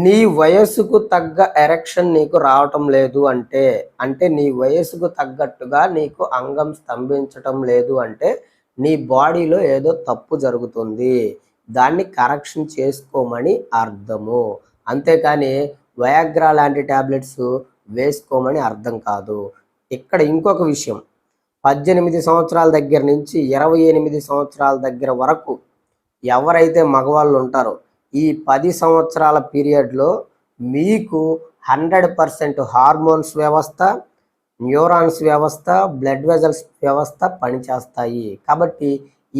నీ వయస్సుకు తగ్గ ఎరెక్షన్ నీకు రావటం లేదు అంటే, నీ వయస్సుకు తగ్గట్టుగా నీకు అంగం స్తంభించటం లేదు అంటే, నీ బాడీలో ఏదో తప్పు జరుగుతుంది. దాన్ని కరెక్షన్ చేసుకోమని అర్థము. అంతేకాని వయాగ్రా లాంటి టాబ్లెట్స్ వేసుకోమని అర్థం కాదు. ఇక్కడ ఇంకొక విషయం, 18 సంవత్సరాల దగ్గర నుంచి 28 సంవత్సరాల దగ్గర వరకు ఎవరైతే మగవాళ్ళు ఉంటారో, ఈ 10 సంవత్సరాల పీరియడ్లో మీకు 100% హార్మోన్స్ వ్యవస్థ, న్యూరాన్స్ వ్యవస్థ, బ్లడ్ వెజల్స్ వ్యవస్థ పనిచేస్తాయి. కాబట్టి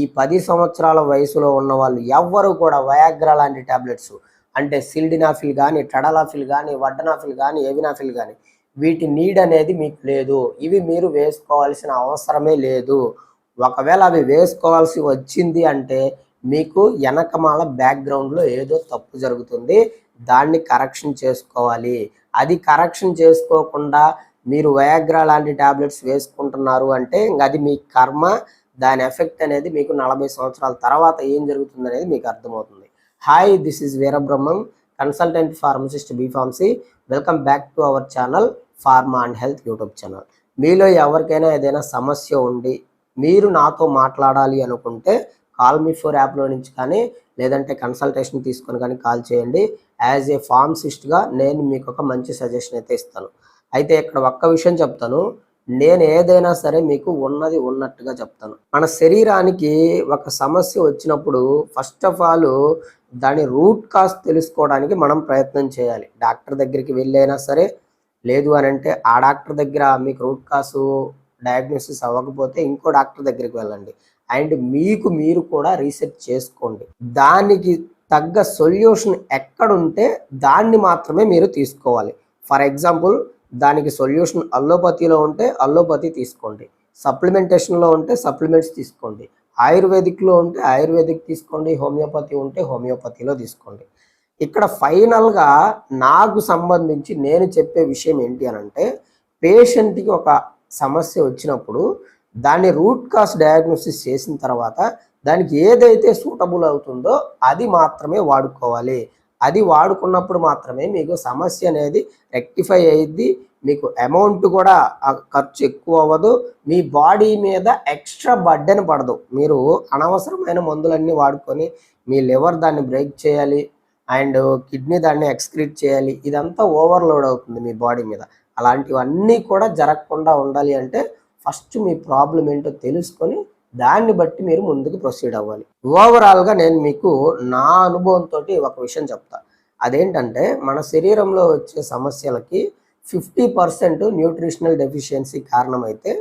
ఈ 10 సంవత్సరాల వయసులో ఉన్న వాళ్ళు ఎవ్వరూ కూడా వయాగ్రా లాంటి టాబ్లెట్స్ అంటే సిల్డినాఫిల్ కానీ, టడలాఫిల్ కానీ, వడ్డనాఫిల్ కానీ, ఎవినాఫిల్ కానీ వీటి నీడ్ అనేది మీకు లేదు. ఇవి మీరు వేసుకోవాల్సిన అవసరమే లేదు. ఒకవేళ అవి వేసుకోవాల్సి వచ్చింది అంటే మీకు వెనకమాల బ్యాక్గ్రౌండ్లో ఏదో తప్పు జరుగుతుంది. దాన్ని కరెక్షన్ చేసుకోవాలి. అది కరెక్షన్ చేసుకోకుండా మీరు వయాగ్రా లాంటి టాబ్లెట్స్ వేసుకుంటున్నారు అంటే అది మీ కర్మ. దాని ఎఫెక్ట్ అనేది మీకు 40 సంవత్సరాల తర్వాత ఏం జరుగుతుంది అనేది మీకు అర్థమవుతుంది. Hi, this is Veerabrahmam, consultant pharmacist B pharmacy. Welcome back to our channel pharma and health YouTube channel. మీలో ఎవరికైనా ఏదైనా సమస్య ఉండి మీరు నాతో మాట్లాడాలి అనుకుంటే కాల్ మీ ఫోర్ యాప్లో నుంచి కానీ లేదంటే కన్సల్టేషన్ తీసుకొని కానీ కాల్ చేయండి. యాజ్ ఏ ఫార్మసిస్ట్గా నేను మీకు ఒక మంచి సజెషన్ అయితే ఇస్తాను. అయితే ఇక్కడ ఒక్క విషయం చెప్తాను, నేను ఏదైనా సరే మీకు ఉన్నది ఉన్నట్టుగా చెప్తాను. మన శరీరానికి ఒక సమస్య వచ్చినప్పుడు ఫస్ట్ ఆఫ్ ఆల్ దాని రూట్ కాజ్ తెలుసుకోవడానికి మనం ప్రయత్నం చేయాలి. డాక్టర్ దగ్గరికి వెళ్ళైనా సరే, లేదు అని అంటే ఆ డాక్టర్ దగ్గర మీకు రూట్ కాజ్ డయాగ్నోసిస్ అవ్వకపోతే ఇంకో డాక్టర్ దగ్గరికి వెళ్ళండి. అండ్ మీకు మీరు కూడా రీసెర్చ్ చేసుకోండి. దానికి తగ్గ సొల్యూషన్ ఎక్కడుంటే దాన్ని మాత్రమే మీరు తీసుకోవాలి. ఫర్ ఎగ్జాంపుల్, దానికి సొల్యూషన్ అల్లోపతిలో ఉంటే అల్లోపతి తీసుకోండి, సప్లిమెంటేషన్లో ఉంటే సప్లిమెంట్స్ తీసుకోండి, ఆయుర్వేదిక్లో ఉంటే ఆయుర్వేదిక్ తీసుకోండి, హోమియోపతి ఉంటే హోమియోపతిలో తీసుకోండి. ఇక్కడ ఫైనల్గా నాకు సంబంధించి నేను చెప్పే విషయం ఏంటి అని అంటే, పేషెంట్కి ఒక సమస్య వచ్చినప్పుడు దాన్ని రూట్ కాజ్ డయాగ్నోసిస్ చేసిన తర్వాత దానికి ఏదైతే సూటబుల్ అవుతుందో అది మాత్రమే వాడుకోవాలి. అది వాడుకున్నప్పుడు మాత్రమే మీకు సమస్య అనేది రెక్టిఫై అయ్యిద్ది. మీకు అమౌంట్ కూడా ఖర్చు ఎక్కువ అవ్వదు. మీ బాడీ మీద ఎక్స్ట్రా బర్డెన్ పడదు. మీరు అనవసరమైన మందులన్నీ వాడుకొని మీ లివర్ దాన్ని బ్రేక్ చేయాలి అండ్ కిడ్నీ దాన్ని ఎక్స్క్రీట్ చేయాలి. ఇదంతా ఓవర్లోడ్ అవుతుంది మీ బాడీ మీద. అలాంటివన్నీ కూడా జరగకుండా ఉండాలి అంటే ఫస్ట్ మీ ప్రాబ్లం ఏంటో తెలుసుకొని దాన్ని బట్టి మీరు ముందుకు ప్రొసీడ్ అవ్వాలి. ఓవరాల్గా నేను మీకు నా అనుభవంతో ఒక విషయం చెప్తా. అదేంటంటే, మన శరీరంలో వచ్చే సమస్యలకి 50% న్యూట్రిషనల్ డెఫిషియన్సీ కారణమైతే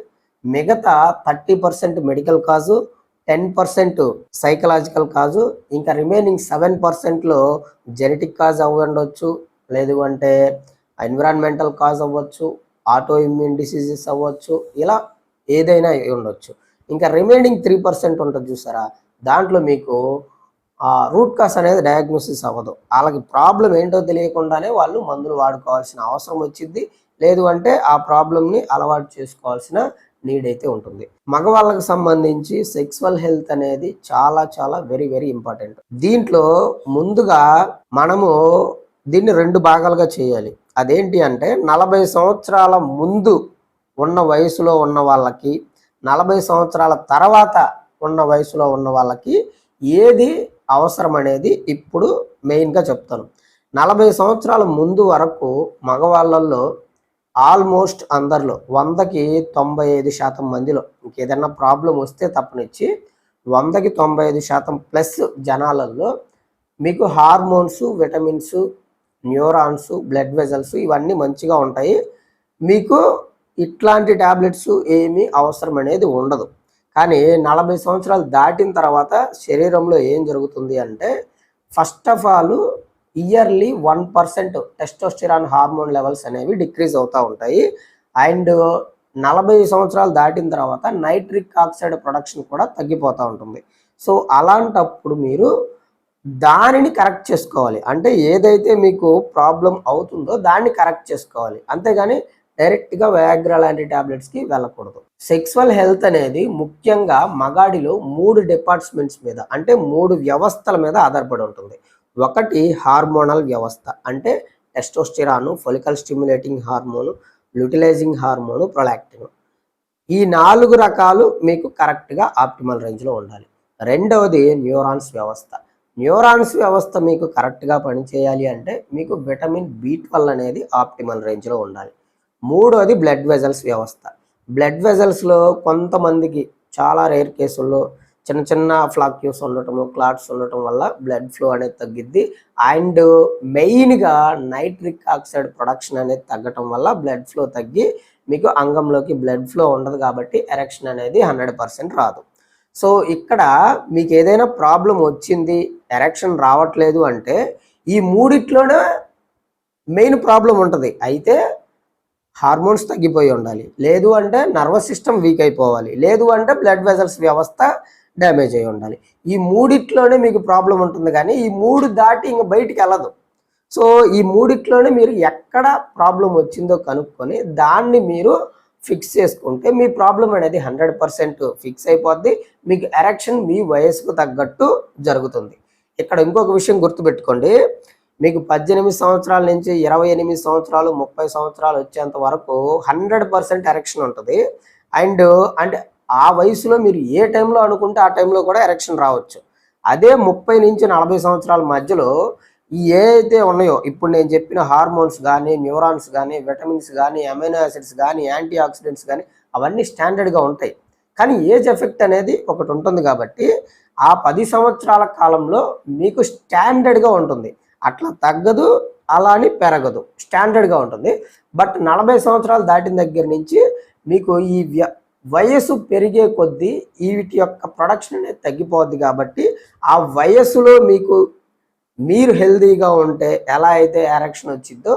మిగతా 30% మెడికల్ కాజు, 10% సైకలాజికల్ కాజు, ఇంకా రిమైనింగ్ 7%లో జెనెటిక్ కాజ్ అవ్వండొచ్చు, లేదు అంటే ఎన్విరాన్మెంటల్ కాజ్ అవ్వచ్చు, ఆటో ఇమ్యూన్ డిసీజెస్ అవ్వచ్చు, ఇలా ఏదైనా ఉండొచ్చు. ఇంకా రిమైనింగ్ 3% ఉంటుంది చూసారా, దాంట్లో మీకు రూట్ కాజ్ అనేది డయాగ్నోసిస్ అవ్వదు. వాళ్ళకి ప్రాబ్లం ఏంటో తెలియకుండానే వాళ్ళు మందులు వాడుకోవాల్సిన అవసరం వచ్చింది. లేదు అంటే ఆ ప్రాబ్లంని అలవాటు చేసుకోవాల్సిన నీడ్ అయితే ఉంటుంది. మగవాళ్ళకి సంబంధించి సెక్సువల్ హెల్త్ అనేది చాలా చాలా వెరీ వెరీ ఇంపార్టెంట్. దీంట్లో ముందుగా మనము దీన్ని 2 భాగాలుగా చేయాలి. అదేంటి అంటే, 40 సంవత్సరాల ముందు ఉన్న వయసులో ఉన్న వాళ్ళకి, 40 సంవత్సరాల తర్వాత ఉన్న వయసులో ఉన్న వాళ్ళకి ఏది అవసరం అనేది ఇప్పుడు మెయిన్గా చెప్తాను. 40 సంవత్సరాల ముందు వరకు మగవాళ్ళల్లో ఆల్మోస్ట్ అందరిలో 100కి 95% మందిలో ఇంకేదన్నా ప్రాబ్లం వస్తే తప్పనిచ్చి 100కి 95% ప్లస్ జనాలలో మీకు hormones, vitamins, neurons, blood vessels ఇవన్నీ మంచిగా ఉంటాయి. మీకు ఇట్లాంటి టాబ్లెట్స్ ఏమీ అవసరం అనేది ఉండదు. కానీ 40 సంవత్సరాలు దాటిన తర్వాత శరీరంలో ఏం జరుగుతుంది అంటే, first of all yearly 1% testosterone hormone levels అనేవి డిక్రీజ్ అవుతూ ఉంటాయి. అండ్ 40 సంవత్సరాలు దాటిన తర్వాత నైట్రిక్ ఆక్సైడ్ ప్రొడక్షన్ కూడా తగ్గిపోతూ ఉంటుంది. సో అలాంటప్పుడు మీరు దానిని కరెక్ట్ చేసుకోవాలి. అంటే ఏదైతే మీకు ప్రాబ్లం అవుతుందో దాన్ని కరెక్ట్ చేసుకోవాలి. అంతేగాని డైరెక్ట్గా వయాగ్రా లాంటి టాబ్లెట్స్కి వెళ్ళకూడదు. సెక్సువల్ హెల్త్ అనేది ముఖ్యంగా మగాడిలో 3 డిపార్ట్మెంట్స్ మీద, అంటే 3 వ్యవస్థల మీద ఆధారపడి ఉంటుంది. ఒకటి హార్మోనల్ వ్యవస్థ, అంటే టెస్టోస్టిరాను, follicle stimulating hormone, ల్యూటిలైజింగ్ hormone, prolactin. ఈ 4 రకాలు మీకు కరెక్ట్గా ఆప్టిమల్ రేంజ్లో ఉండాలి. రెండవది న్యూరాన్స్ వ్యవస్థ. న్యూరాన్స్ వ్యవస్థ మీకు కరెక్ట్గా పనిచేయాలి అంటే మీకు విటమిన్ B12 అనేది ఆప్టిమల్ రేంజ్లో ఉండాలి. మూడోది బ్లడ్ వెజల్స్ వ్యవస్థ. బ్లడ్ వెజల్స్లో కొంతమందికి చాలా రేర్ కేసుల్లో చిన్న చిన్న ఫ్లాక్యూస్ ఉండటము, క్లాట్స్ ఉండటం వల్ల బ్లడ్ ఫ్లో అనేది తగ్గిద్ది. అండ్ మెయిన్గా నైట్రిక్ ఆక్సైడ్ ప్రొడక్షన్ అనేది తగ్గటం వల్ల బ్లడ్ ఫ్లో తగ్గి మీకు అంగంలోకి బ్లడ్ ఫ్లో ఉండదు, కాబట్టి ఎరెక్షన్ అనేది 100% రాదు. సో ఇక్కడ మీకు ఏదైనా ప్రాబ్లం వచ్చింది, ఎరెక్షన్ రావట్లేదు అంటే ఈ మూడిట్లోనే మెయిన్ ప్రాబ్లం ఉంటుంది. అయితే హార్మోన్స్ తగ్గిపోయి ఉండాలి, లేదు అంటే నర్వస్ సిస్టమ్ వీక్ అయిపోవాలి, లేదు అంటే బ్లడ్ వెజల్స్ వ్యవస్థ డ్యామేజ్ అయి ఉండాలి. ఈ మూడిట్లోనే మీకు ప్రాబ్లం ఉంటుంది, కానీ ఈ మూడు దాటి ఇంక బయటికి వెళ్ళదు. సో ఈ మూడిట్లోనే మీరు ఎక్కడ ప్రాబ్లం వచ్చిందో కనుక్కొని దాన్ని మీరు ఫిక్స్ చేసుకుంటే మీ ప్రాబ్లం అనేది 100% ఫిక్స్ అయిపోద్ది. మీకు ఎరెక్షన్ మీ వయసుకు తగ్గట్టు జరుగుతుంది. ఇక్కడ ఇంకొక విషయం గుర్తుపెట్టుకోండి, మీకు 18 సంవత్సరాల నుంచి 28 సంవత్సరాలు 30 సంవత్సరాలు వచ్చేంత వరకు 100% ఎరెక్షన్ ఉంటుంది. అండ్ అంటే ఆ వయసులో మీరు ఏ టైంలో అనుకుంటే ఆ టైంలో కూడా ఎరెక్షన్ రావచ్చు. అదే 30 నుంచి 40 సంవత్సరాల మధ్యలో ఈ ఏ అయితే ఉన్నాయో ఇప్పుడు నేను చెప్పిన హార్మోన్స్ కానీ, న్యూరాన్స్ కానీ, విటమిన్స్ కానీ, అమైనో యాసిడ్స్ కానీ, యాంటీ ఆక్సిడెంట్స్ కానీ అవన్నీ స్టాండర్డ్గా ఉంటాయి. కానీ ఏజ్ ఎఫెక్ట్ అనేది ఒకటి ఉంటుంది, కాబట్టి ఆ 10 సంవత్సరాల కాలంలో మీకు స్టాండర్డ్గా ఉంటుంది. అట్లా తగ్గదు, అలా అని పెరగదు, స్టాండర్డ్గా ఉంటుంది. బట్ 40 సంవత్సరాలు దాటిన దగ్గర నుంచి మీకు ఈ వయసు పెరిగే కొద్దీ వీటి యొక్క ప్రొడక్షన్ అనేది తగ్గిపోద్ది. కాబట్టి ఆ వయసులో మీరు హెల్తీగా ఉంటే ఎలా అయితే ఎరెక్షన్ వచ్చిందో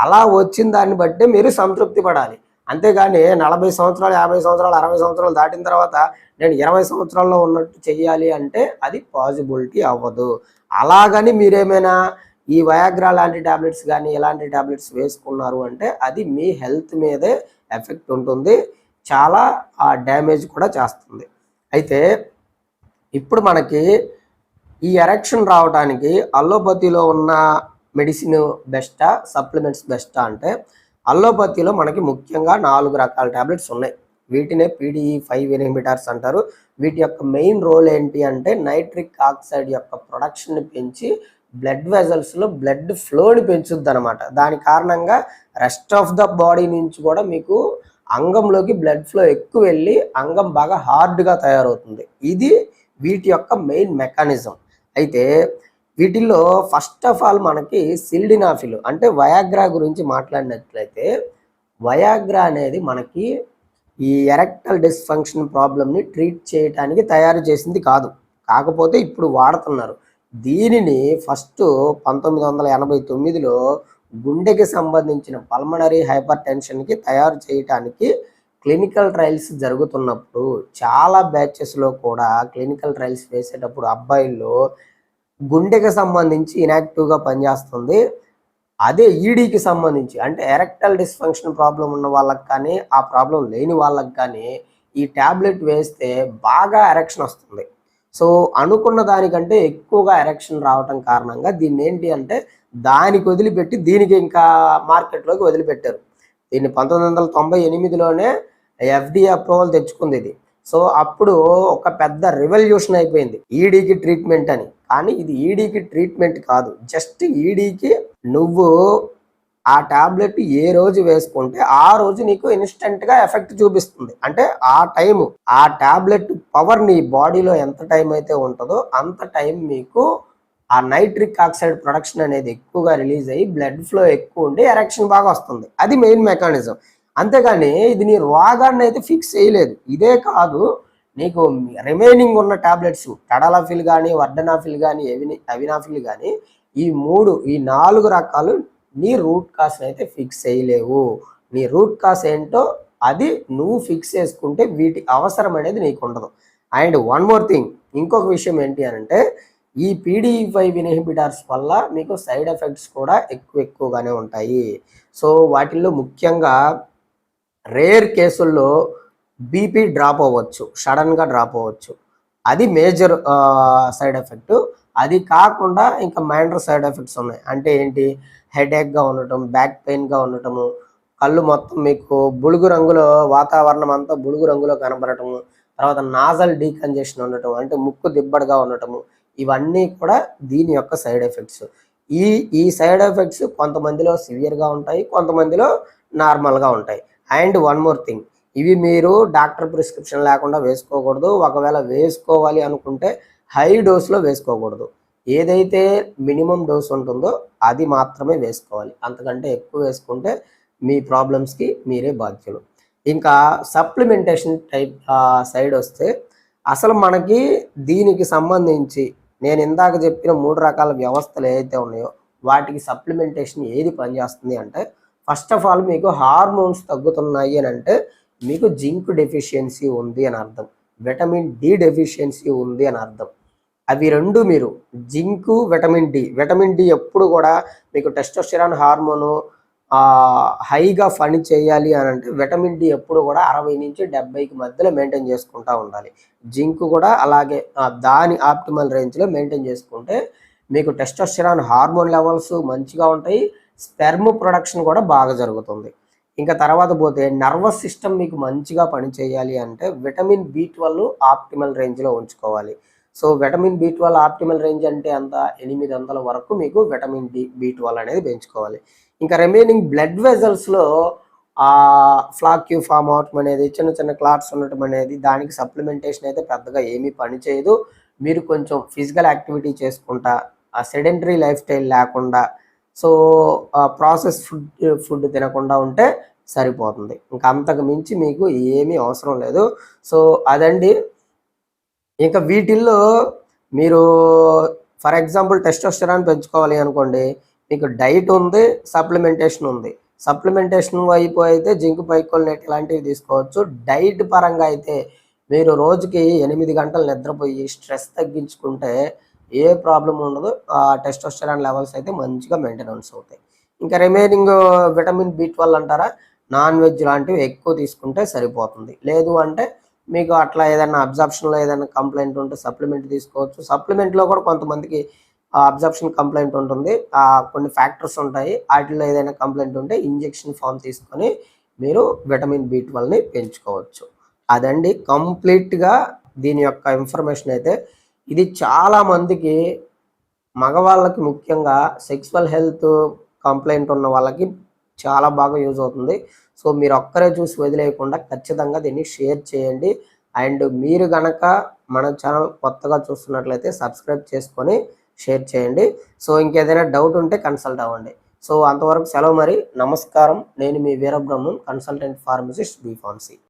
అలా వచ్చిన దాన్ని బట్టే మీరు సంతృప్తి పడాలి. అంతేగాని 40 సంవత్సరాలు, 50 సంవత్సరాలు, 60 సంవత్సరాలు దాటిన తర్వాత నేను 20 సంవత్సరాల్లో ఉన్నట్టు చెయ్యాలి అంటే అది పాసిబిలిటీ అవ్వదు. అలాగని మీరేమైనా ఈ వయాగ్రా లాంటి ట్యాబ్లెట్స్ కానీ ఇలాంటి ట్యాబ్లెట్స్ వేసుకున్నారు అంటే అది మీ హెల్త్ మీదే ఎఫెక్ట్ ఉంటుంది, చాలా డ్యామేజ్ కూడా చేస్తుంది. అయితే ఇప్పుడు మనకి ఈ ఎరెక్షన్ రావడానికి అల్లోపతిలో ఉన్న మెడిసిన్ బెస్టా, సప్లిమెంట్స్ బెస్టా అంటే అల్లోపతిలో మనకి ముఖ్యంగా 4 రకాల ట్యాబ్లెట్స్ ఉన్నాయి. వీటినే PDE5 ఇన్హిబిటర్స్ అంటారు. వీటి యొక్క మెయిన్ రోల్ ఏంటి అంటే నైట్రిక్ ఆక్సైడ్ యొక్క ప్రొడక్షన్ని పెంచి బ్లడ్ వెజల్స్లో బ్లడ్ ఫ్లోని పెంచుద్ది అనమాట. దాని కారణంగా రెస్ట్ ఆఫ్ ద బాడీ నుంచి కూడా మీకు అంగంలోకి బ్లడ్ ఫ్లో ఎక్కువ వెళ్ళి అంగం బాగా హార్డ్గా తయారవుతుంది. ఇది వీటి యొక్క మెయిన్ మెకానిజం. అయితే వీటిల్లో ఫస్ట్ ఆఫ్ ఆల్ మనకి సిల్డినాఫిల్ అంటే వయాగ్రా గురించి మాట్లాడినట్లయితే, వయాగ్రా అనేది మనకి ఈ ఎరెక్టల్ డిస్ఫంక్షన్ ప్రాబ్లమ్ని ట్రీట్ చేయడానికి తయారు చేసింది కాదు, కాకపోతే ఇప్పుడు వాడుతున్నారు. దీనిని ఫస్ట్ 1989లో గుండెకి సంబంధించిన పల్మనరీ హైపర్ టెన్షన్కి తయారు చేయటానికి క్లినికల్ ట్రయల్స్ జరుగుతున్నప్పుడు చాలా బ్యాచెస్లో కూడా క్లినికల్ ట్రయల్స్ వేసేటప్పుడు అబ్బాయిల్లో గుండెకి సంబంధించి ఇన్యాక్టివ్గా పనిచేస్తుంది. అదే ఈడీకి సంబంధించి అంటే ఎరెక్టల్ డిస్ఫంక్షన్ ప్రాబ్లం ఉన్న వాళ్ళకి కానీ ఆ ప్రాబ్లం లేని వాళ్ళకి కానీ ఈ ట్యాబ్లెట్ వేస్తే బాగా ఎరెక్షన్ వస్తుంది. సో అనుకున్న దానికంటే ఎక్కువగా ఎరెక్షన్ రావటం కారణంగా దీన్ని ఏంటి అంటే దానికి వదిలిపెట్టి దీనికి ఇంకా మార్కెట్లోకి వదిలిపెట్టారు. దీన్ని 1998లోనే FDA అప్రూవల్ తెచ్చుకుంది ఇది. సో అప్పుడు ఒక పెద్ద రెవల్యూషన్ అయిపోయింది ఈడీకి ట్రీట్మెంట్ అని. కానీ ఇది ఈడీకి ట్రీట్మెంట్ కాదు, జస్ట్ ఈడీకి నువ్వు ఆ టాబ్లెట్ ఏ రోజు వేసుకుంటే ఆ రోజు నీకు ఇన్స్టెంట్గా ఎఫెక్ట్ చూపిస్తుంది. అంటే ఆ టైము ఆ టాబ్లెట్ పవర్ నీ బాడీలో ఎంత టైం అయితే ఉంటుందో అంత టైం మీకు ఆ నైట్రిక్ ఆక్సైడ్ ప్రొడక్షన్ అనేది ఎక్కువగా రిలీజ్ అయ్యి బ్లడ్ ఫ్లో ఎక్కువ ఉండి ఎరెక్షన్ బాగా వస్తుంది. అది మెయిన్ మెకానిజం. అంతేగాని ఇది నీ రోగాన్ని అయితే ఫిక్స్ చేయలేదు. ఇదే కాదు, నీకు రిమైనింగ్ ఉన్న టాబ్లెట్స్ టడాలాఫిల్ కానీ, వర్డనాఫిల్ కానీ, అవినాఫిల్ కానీ ఈ 4 రకాలు నీ రూట్ కాస్ అయితే ఫిక్స్ చేయలేవు. నీ రూట్ కాస్ ఏంటో అది నువ్వు ఫిక్స్ చేసుకుంటే వీటి అవసరం అనేది నీకు ఉండదు. అండ్ వన్ మోర్ థింగ్, ఇంకొక విషయం ఏంటి అంటే ఈ PDE5 ఇన్హిబిటర్స్ వల్ల మీకు సైడ్ ఎఫెక్ట్స్ కూడా ఎక్కువగానే ఉంటాయి. సో వాటిల్లో ముఖ్యంగా రేర్ కేసుల్లో బీపీ డ్రాప్ అవ్వచ్చు, సడన్గా డ్రాప్ అవ్వచ్చు, అది మేజర్ సైడ్ ఎఫెక్ట్. అది కాకుండా ఇంకా మైనర్ సైడ్ ఎఫెక్ట్స్ ఉన్నాయి. అంటే ఏంటి? హెడేక్‌గా ఉండటం, బ్యాక్ పెయిన్‌గా ఉండటము, కళ్ళు మొత్తం మీకు బులుగు రంగులో వాతావరణం అంతా బులుగు రంగులో కనబడటము, తర్వాత నాజల్ డీకంజెషన్ ఉండటం, అంటే ముక్కు దిబ్బడగా ఉండటము, ఇవన్నీ కూడా దీని యొక్క సైడ్ ఎఫెక్ట్స్. ఈ ఈ సైడ్ ఎఫెక్ట్స్ కొంతమందిలో సివియర్‌గా ఉంటాయి, కొంతమందిలో నార్మల్‌గా ఉంటాయి. అండ్ వన్ మోర్ థింగ్, ఇవి మీరు డాక్టర్ ప్రిస్క్రిప్షన్ లేకుండా వేసుకోకూడదు. ఒకవేళ వేసుకోవాలి అనుకుంటే హై డోస్‌లో వేసుకోకూడదు. ఏదైతే మినిమమ్ డోస్ ఉంటుందో అది మాత్రమే వేసుకోవాలి. అంతకంటే ఎక్కువ వేసుకుంటే మీ ప్రాబ్లమ్స్‌కి మీరే బాధ్యులు. ఇంకా సప్లిమెంటేషన్ సైడ్ వస్తే అసలు మనకి దీనికి సంబంధించి నేను ఇందాక చెప్పిన 3 రకాల వ్యవస్థలు ఏవైతే ఉన్నాయో వాటికి సప్లిమెంటేషన్ ఏది పనిచేస్తుంది అంటే, ఫస్ట్ ఆఫ్ ఆల్ మీకు హార్మోన్స్ తగ్గుతున్నాయి అని అంటే మీకు జింక్ డెఫిషియన్సీ ఉంది అని అర్థం. విటమిన్ డి డెఫిషియన్సీ ఉంది అని అర్థం. అవి 2 మీరు జింకు, విటమిన్ డి ఎప్పుడు కూడా మీకు టెస్టోస్టెరాన్ హార్మోను హైగా పని చేయాలి అని అంటే విటమిన్ డి ఎప్పుడు కూడా 60-70కి మధ్యలో మెయింటైన్ చేసుకుంటా ఉండాలి. జింక్ కూడా అలాగే దాని ఆప్టిమల్ రేంజ్‌లో మెయింటైన్ చేసుకుంటే మీకు టెస్టోస్టెరాన్ హార్మోన్ లెవెల్స్ మంచిగా ఉంటాయి. స్పెర్మ్ ప్రొడక్షన్ కూడా బాగా జరుగుతుంది. ఇంకా తర్వాత పోతే నర్వస్ సిస్టమ్ మీకు మంచిగా పనిచేయాలి అంటే విటమిన్ బి12 ఆప్టిమల్ రేంజ్‌లో ఉంచుకోవాలి. So vitamin B12 optimal range అంటే ఎంత? 800 వరకు మీకు విటమిన్ బి12 అనేది పెంచుకోవాలి. ఇంకా రిమైనింగ్ బ్లడ్ వెజల్స్‌లో ఫ్లాక్యూ ఫార్మ్ అవటం అనేది, చిన్న చిన్న క్లాట్స్ ఉండటం అనేది దానికి సప్లిమెంటేషన్ అయితే పెద్దగా ఏమీ పని చేయదు. మీరు కొంచెం ఫిజికల్ యాక్టివిటీ చేసుకుంటా, సెడెంటరీ లైఫ్ స్టైల్ లేకుండా, సో ప్రాసెస్ ఫుడ్ తినకుండా ఉంటే సరిపోతుంది. ఇంకా అంతకు మించి మీకు ఏమీ అవసరం లేదు. సో అదండి. ఇంకా వీటిల్లో మీరు ఫర్ ఎగ్జాంపుల్ టెస్టోస్టెరాన్ పెంచుకోవాలి అనుకోండి, మీకు డైట్ ఉంది, సప్లిమెంటేషన్ ఉంది. సప్లిమెంటేషన్ వైపు అయితే జింక్, పైకోలినేట్ ఇలాంటివి తీసుకోవచ్చు. డైట్ పరంగా అయితే మీరు రోజుకి 8 గంటలు నిద్రపోయి స్ట్రెస్ తగ్గించుకుంటే ఏ ప్రాబ్లమ్ ఉండదు. టెస్టోస్టెరాన్ లెవెల్స్ అయితే మంచిగా మెయింటెనెన్స్ అవుతాయి. ఇంకా రిమైనింగ్ విటమిన్ బి12 అంటారా, నాన్ వెజ్ లాంటివి ఎక్కువ తీసుకుంటే సరిపోతుంది. లేదు అంటే మీకు అట్లా ఏదైనా అబ్జార్ప్షన్‌లో ఏదైనా కంప్లెయింట్ ఉంటే సప్లిమెంట్ తీసుకోవచ్చు. సప్లిమెంట్‌లో కూడా కొంతమందికి అబ్జార్ప్షన్ కంప్లెయింట్ ఉంటుంది. కొన్ని ఫ్యాక్టర్స్ ఉంటాయి. ఆటిల్లో ఏదైనా కంప్లెయింట్ ఉంటే ఇంజెక్షన్ ఫార్మ్ తీసుకొని మీరు విటమిన్ బి12ని పెంచుకోవచ్చు. అదండి కంప్లీట్‌గా దీని యొక్క ఇన్ఫర్మేషన్ అయితే. ఇది చాలా మందికి మగవాళ్ళకి ముఖ్యంగా సెక్సువల్ హెల్త్ కంప్లెయింట్ ఉన్న వాళ్ళకి చాలా బాగా యూజ్ అవుతుంది. సో మీరు ఒక్కరే చూసి వదిలేయకుండా ఖచ్చితంగా దీన్ని షేర్ చేయండి. అండ్ మీరు గనక మన ఛానల్ కొత్తగా చూస్తున్నట్లయితే సబ్స్క్రైబ్ చేసుకొని షేర్ చేయండి. సో ఇంకేదైనా డౌట్ ఉంటే కన్సల్ట్ అవ్వండి. సో అంతవరకు సెలవు మరి. నమస్కారం. నేను మీ Veerabrahmam, consultant pharmacist B pharmacy.